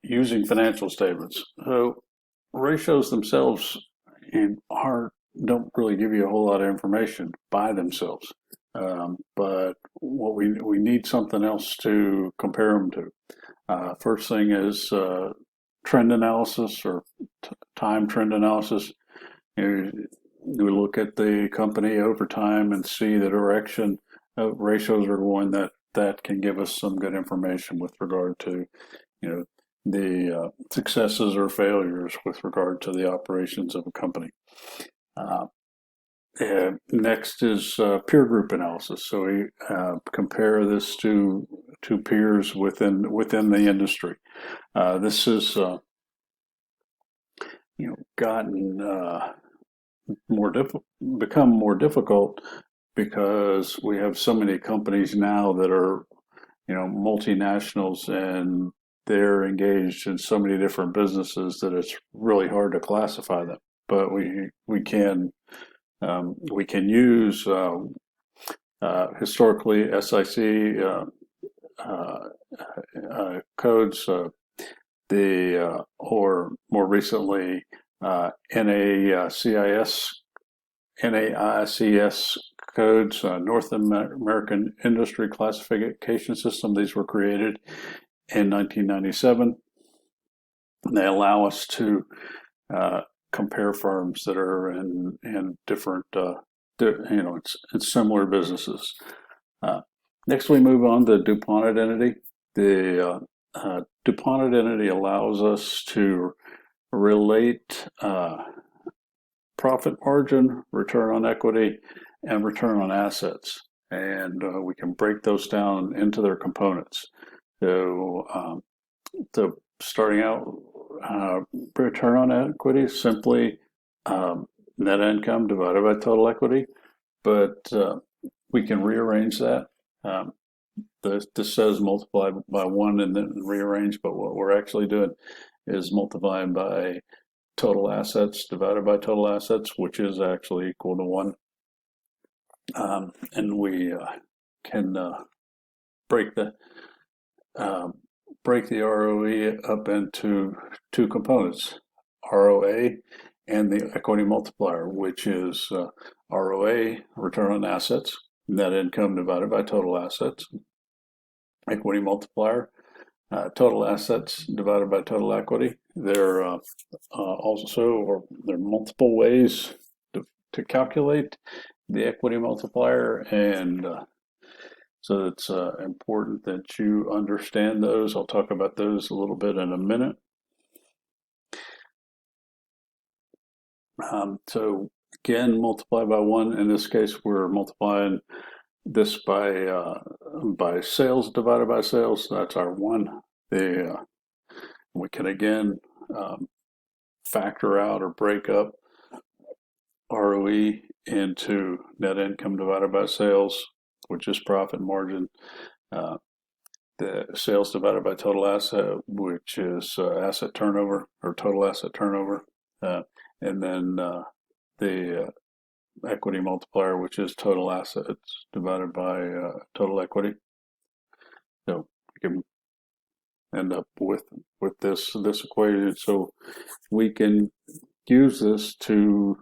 using financial statements. So ratios themselves don't really give you a whole lot of information by themselves. But what we need something else to compare them to. First thing is trend analysis or time trend analysis. We look at the company over time and see the direction of ratios are going. That can give us some good information with regard to, the successes or failures with regard to the operations of a company. And next is peer group analysis. So we compare this to peers within the industry. This has gotten become more difficult because we have so many companies now that are multinationals, and they're engaged in so many different businesses that it's really hard to classify them. But we can use historically SIC codes, or more recently NAICS codes, North American Industry Classification System. These were created in 1997. And they allow us to compare firms that are in different, it's similar businesses. Next, we move on to DuPont Identity. The DuPont Identity allows us to relate profit margin, return on equity, and return on assets. And we can break those down into their components. So, starting out, return on equity, simply net income divided by total equity. But we can rearrange that. This says multiply by 1 and then rearrange, but what we're actually doing is multiplying by total assets divided by total assets, which is actually equal to 1. And we can break the ROE up into two components, ROA and the equity multiplier, which is ROA, return on assets, net income divided by total assets. Equity multiplier, total assets divided by total equity. There are multiple ways to calculate the equity multiplier, and so it's important that you understand those. I'll talk about those a little bit in a minute. So again, multiply by 1. In this case, we're multiplying this by sales divided by sales. That's our 1. We can again factor out or break up ROE into net income divided by sales, which is profit margin. The sales divided by total asset, which is asset turnover or total asset turnover, and then the equity multiplier, which is total assets divided by total equity. So we can end up with this equation. So we can use this to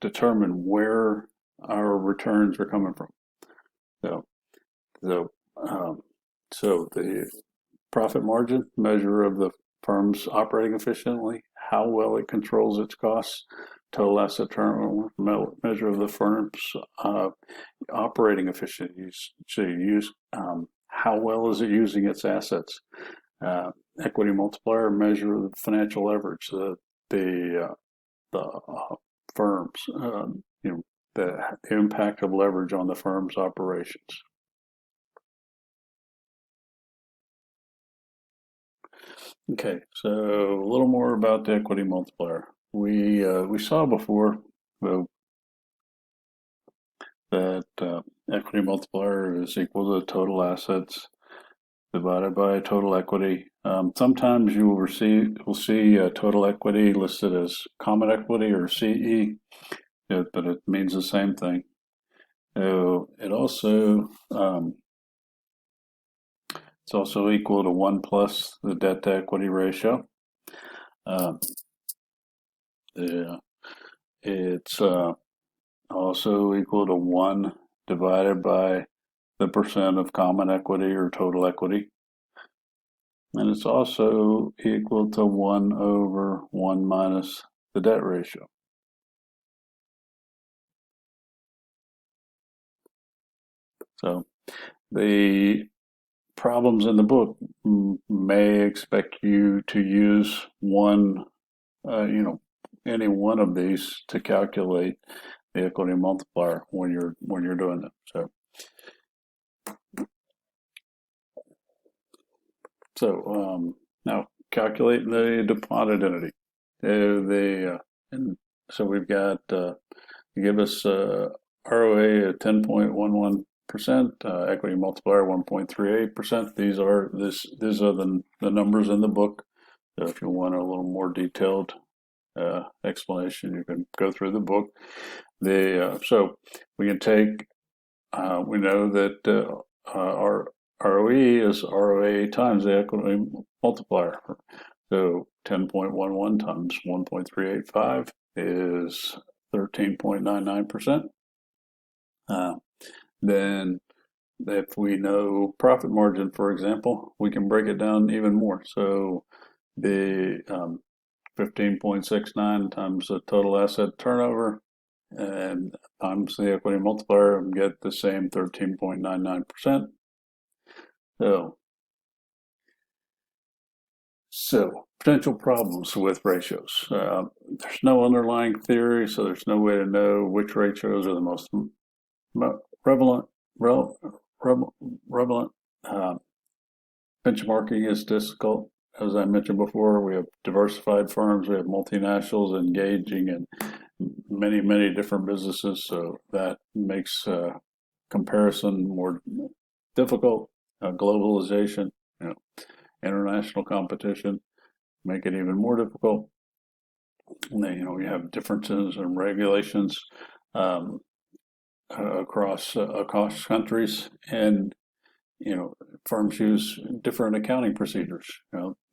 determine where our returns are coming from. So the profit margin, measure of the firm's operating efficiently, how well it controls its costs. Total asset turnover, measure of the firm's operating efficiency. So you use how well is it using its assets. Equity multiplier, measure of the financial leverage. The firm's the impact of leverage on the firm's operations. Okay, so a little more about the equity multiplier. We saw before that equity multiplier is equal to total assets divided by total equity. Sometimes you will see total equity listed as common equity or CE, but it means the same thing. So it also It's also equal to 1 plus the debt to equity ratio. Uh, it's also equal to 1 divided by the percent of common equity or total equity. And it's also equal to 1 over 1 minus the debt ratio. So the problems in the book may expect you to use one, any one of these to calculate the equity multiplier when you're doing them. So now calculate the DuPont identity. And so we've got give us ROA at 10.11%, equity multiplier 1.38%. These are the numbers in the book. So if you want a little more detailed explanation, you can go through the book. So we can take we know that our ROE is ROA times the equity multiplier. So 10.11 times 1.385 is 13.99%. Then if we know profit margin, for example, we can break it down even more. So the 15.69 times the total asset turnover and times the equity multiplier and get the same 13.99%. So potential problems with ratios. There's no underlying theory, so there's no way to know which ratios are the most prevalent. Benchmarking is difficult. As I mentioned before, we have diversified firms, we have multinationals engaging in many different businesses, so that makes comparison more difficult. Globalization, international competition make it even more difficult. And then, we have differences in regulations across countries, and firms use different accounting procedures.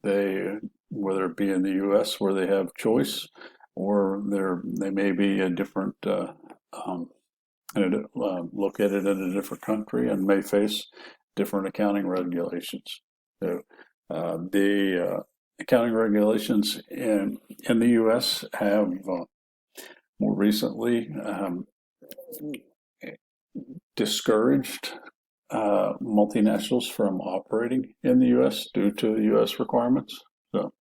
Whether it be in the U.S. where they have choice, or they may be a different located in a different country and may face different accounting regulations. So the accounting regulations in the U.S. have more recently discouraged multinationals from operating in the U.S. due to the U.S. requirements. So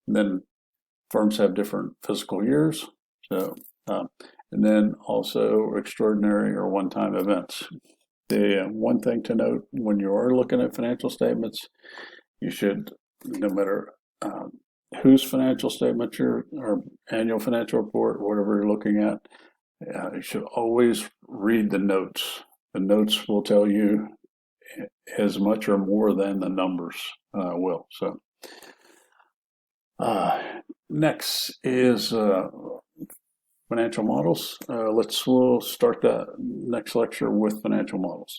then firms have different fiscal years. So and then also extraordinary or one-time events. The one thing to note when you are looking at financial statements, you should, no matter whose financial statement or annual financial report, whatever you're looking at, you should always read the notes. The notes will tell you as much or more than the numbers will. So next is financial models. We'll start that next lecture with financial models.